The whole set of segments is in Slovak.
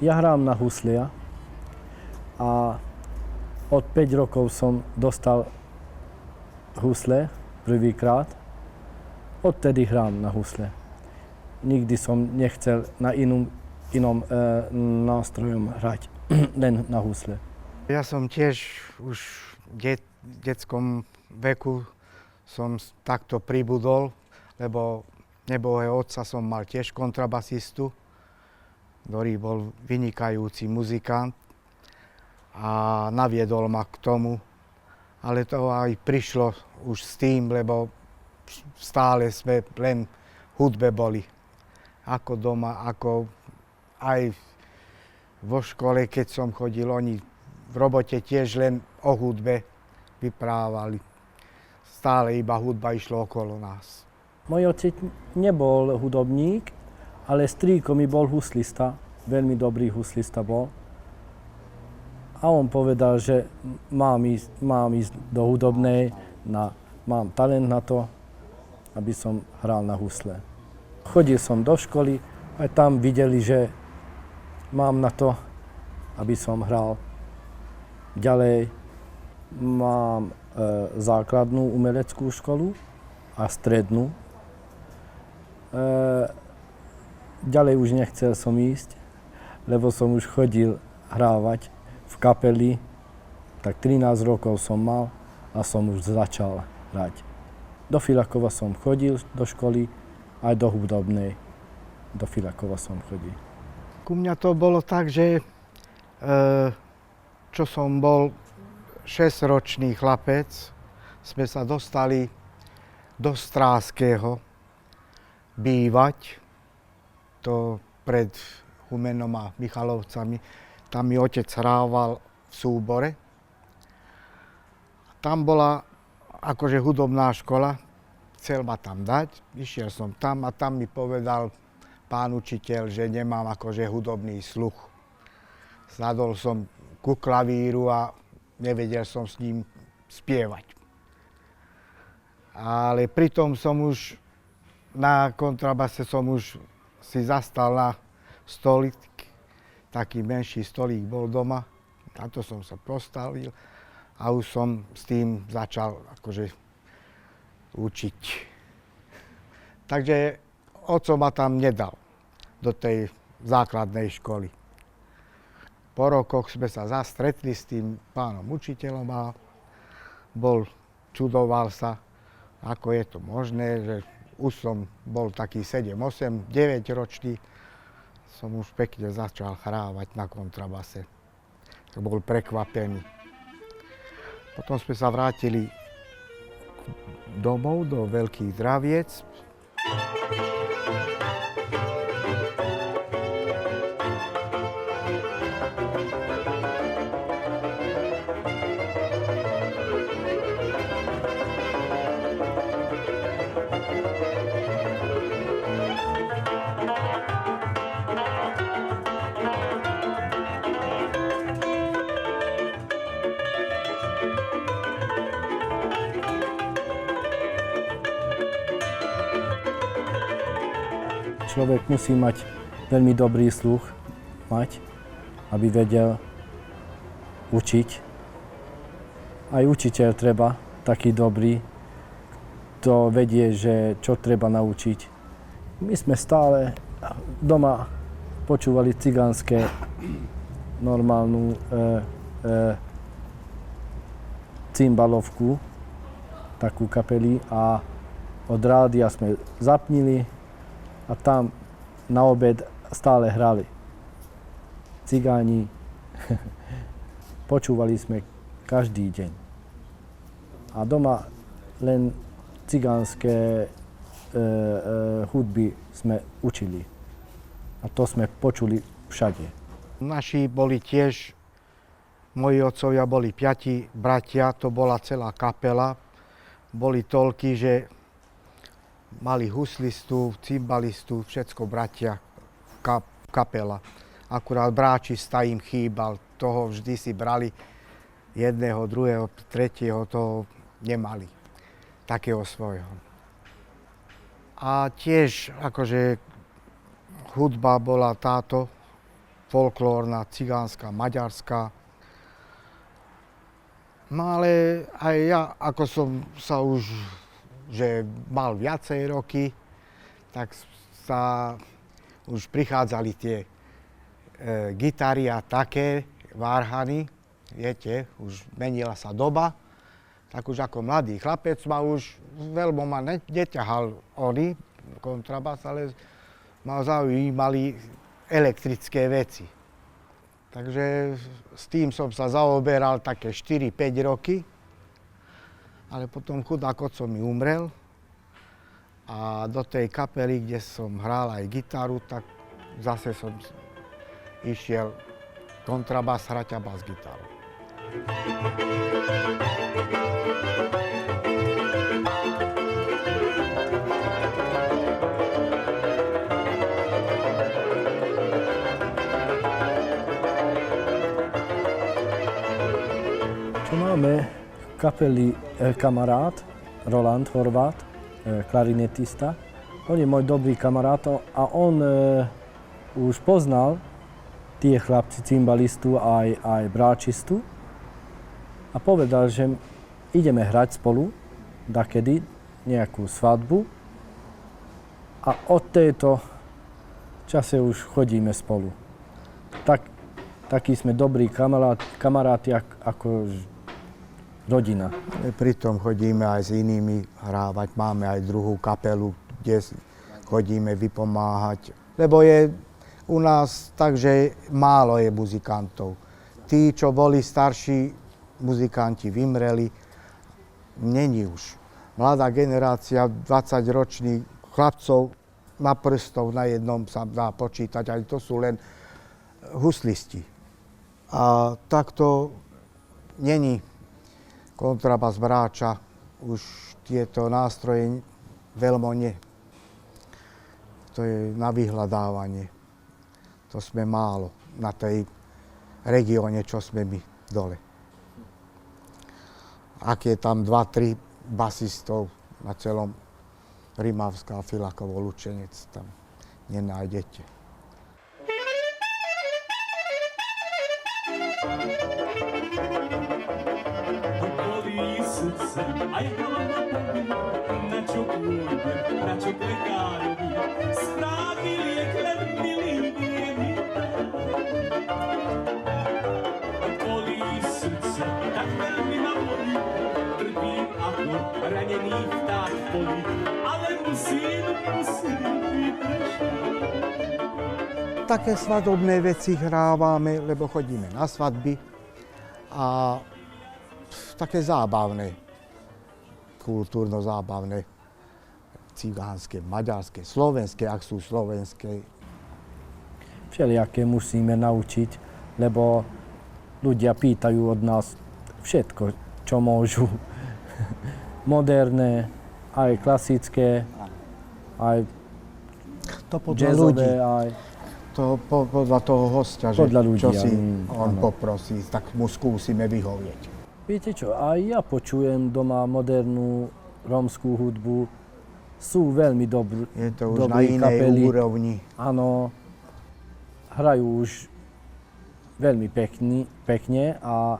Ja hrám na huslia a od 5 rokov som dostal husle prvýkrát. Odtedy hrám na husle. Nikdy som nechcel na inom nástrojom hrať, len na husle. Ja som tiež už v detskom veku som takto pribudol, lebo nebohého otca som mal tiež kontrabasistu, ktorý bol vynikajúci muzikant a naviedol ma k tomu. Ale to aj prišlo už s tým, lebo stále sme len v hudbe boli. Ako doma, ako aj vo škole, keď som chodil, oni v robote tiež len o hudbe vyprávali. Stále iba hudba išlo okolo nás. Môj otec nebol hudobník, ale strýko mi bol huslista, veľmi dobrý huslista bol. A on povedal, že mám ísť do hudobnej, mám talent na to, aby som hral na husle. Chodil som do školy a tam videli, že mám na to, aby som hral. Ďalej mám základnú umeleckú školu a strednú. Ďalej už nechcel som ísť, lebo som už chodil hrávať v kapeli, tak 13 rokov som mal a som už začal hrať. Do Filakova som chodil do školy, aj do hudobnej. Do Filakova som chodil. Ku mňa to bolo tak, že čo som bol 6-ročný chlapec, sme sa dostali do Stráského bývať, to pred Humenom a Michalovcami. Tam mi otec hrával v súbore. Tam bola akože hudobná škola, chcel ma tam dať, išiel som tam a tam mi povedal pán učiteľ, že nemám akože hudobný sluch. Sadol som ku klavíru a nevedel som s ním spievať. Ale pritom som už na kontrabase som už si zastal na stolík, taký menší stolík bol doma, na to som sa postavil a už som s tým začal akože učiť. Takže oco ma tam nedal do tej základnej školy. Po rokoch sme sa zastretli s tým pánom učiteľom a čudoval sa, ako je to možné, že už som bol taký 7, 8, 9 ročný, som už pekne začal hrávať na kontrabase. Bol prekvapený. Potom sme sa vrátili domov do Veľkých Draviec. Človek musí mať veľmi dobrý sluch, aby vedel učiť. Aj učiteľ treba taký dobrý, kto vedie, že čo treba naučiť. My sme stále doma počúvali cigánske normálnu cymbalovku, takú kapely a od rádia sme zapnili a tam na obed stále hrali. Cigáni. Počúvali sme každý deň. A doma len cigánske hudby sme učili. A to sme počuli všade. Naši boli tiež, moji otcovia boli 5 bratia, to bola celá kapela. Boli toľkí, že mali huslistu, cymbalistu, všetko bratia, kapela. Akurát bráčista im chýbal, toho vždy si brali jedného, druhého, tretieho, toho nemali, takého svojho. A tiež akože hudba bola táto, folklórna, cigánska, maďarská. No ale aj ja, ako som sa už, že mal viacej roky, tak sa už prichádzali tie gitary a také varhany, viete, už menila sa doba, tak už ako mladý chlapec ma už veľmi ma neťahal oný kontrabas, ale ma zaujímali elektrické veci. Takže s tým som sa zaoberal také 4-5 roky, ale potom chudák otco mi umrel a do tej kapely, kde som hral aj gitaru, tak zase som išiel kontrabas hrať a bas gitaru. Čo máme kapely kamarát, Roland Horvát, klarinetista. On je môj dobrý kamarát a on už poznal tie chlapci, cymbalistu aj bráčistu a povedal, že ideme hrať spolu dakedy nejakú svadbu a od tejto čase už chodíme spolu. Takí sme dobrí kamaráti ako rodina. Pritom chodíme aj s inými hrávať, máme aj druhú kapelu, kde chodíme vypomáhať, lebo je u nás takže málo je muzikantov. Tí, čo boli starší muzikanti, vymreli, není už. Mladá generácia, 20-ročných chlapcov na prstov na jednom sa dá počítať, ale to sú len huslisti. A takto není kontrabas bráča, už tieto nástroje veľmi nie. To je na vyhľadávanie. To sme málo na tej regióne, čo sme my dole. Ak je tam 2-3 basistov na celom Rimavská, Filakovo, Lučenec, tam nenájdete. Bolí srdce, aj hlava bolí, na čo pôjde, na čo prekárovi. Správny liek len milý je mi bolí srdce, tak veľmi ma bolí, trpím ako ranený vták v poli, ale musím vydržať. Také svadobné veci hrávame, lebo chodíme na svadby a také zábavné, kultúrno-zábavné, cigánske, maďarské, slovenské, ak sú slovenské. Všelijaké musíme naučiť, lebo ľudia pýtajú od nás všetko, čo môžu. Moderné, aj klasické, aj To podľa jazzové, ľudí, aj... to podľa toho hostia, že Podľa ľudí, čo si on áno. poprosí, tak mu skúsime vyhovieť. Viete čo, aj ja počujem doma modernú rómskú hudbu. Sú veľmi dobrí Je to už na inej kapely. úrovni. Áno, hrajú už veľmi pekne a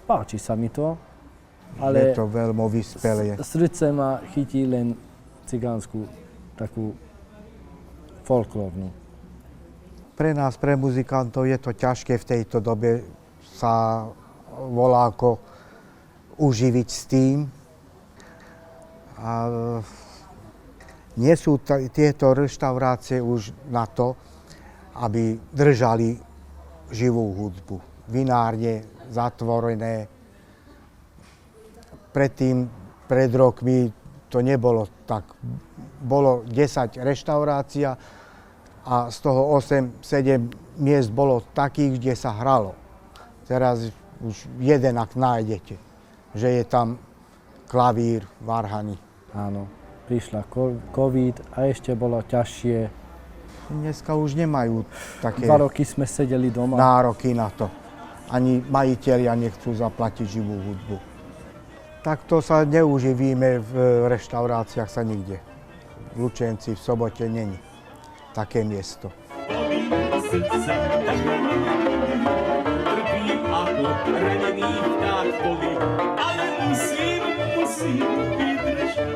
páči sa mi to. Ale Je to veľmi vyspelé. srdce ma chytí len cigánsku, takú folklórnu. Pre nás, pre muzikantov, je to ťažké v tejto dobe sa voláko uživiť s tým. A nie sú tieto reštaurácie už na to, aby držali živú hudbu. Vinárne zatvorené. Predtým, pred rokmi, to nebolo tak. Bolo 10 reštaurácií a z toho 8-7 miest bolo takých, kde sa hralo. Teraz už jeden, ak nájdete, že je tam klavír, varhany. Áno, prišla COVID a ešte bolo ťažšie. Dneska už nemajú také 2 roky sme sedeli doma. nároky na to. Ani majitelia nechcú zaplatiť živú hudbu. Takto sa neuživíme v reštauráciách sa nikde. V Lučenci v Sobote není také miesto. srdce, tak trpím ako ranený vták v poli, ale musím vydržať.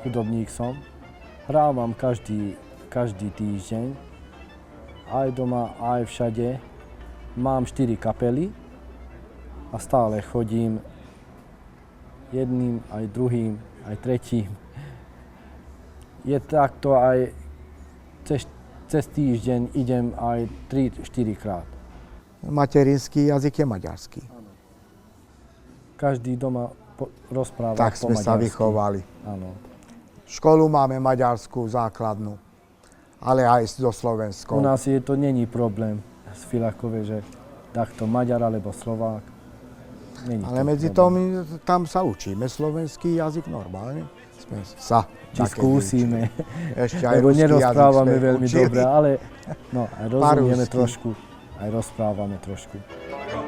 Hudobník som. Hrávam každý týždeň, aj doma, aj všade. Mám 4 kapely a stále chodím jedným, aj druhým, aj tretím. Je takto aj cez týždeň idem aj 3-4 krát. Materinský jazyk je maďarský. Každý doma rozpráva Tak po sme maďarsky. sa vychovali. Áno. Školu máme maďarskú základnú, ale aj so U slovenskou. nás to není problém z Filakove, že takto Maďar alebo Slovák. Není Ale to medzi problém. tom, tam sa učíme slovenský jazyk normálne. Sme sa Či také skúsime, vyučili. Ešte aj lebo ruský jazyk nerozprávame sme veľmi učili. dobre, ale no, aj rozumieme rusky. trošku, aj rozprávame trošku. Rok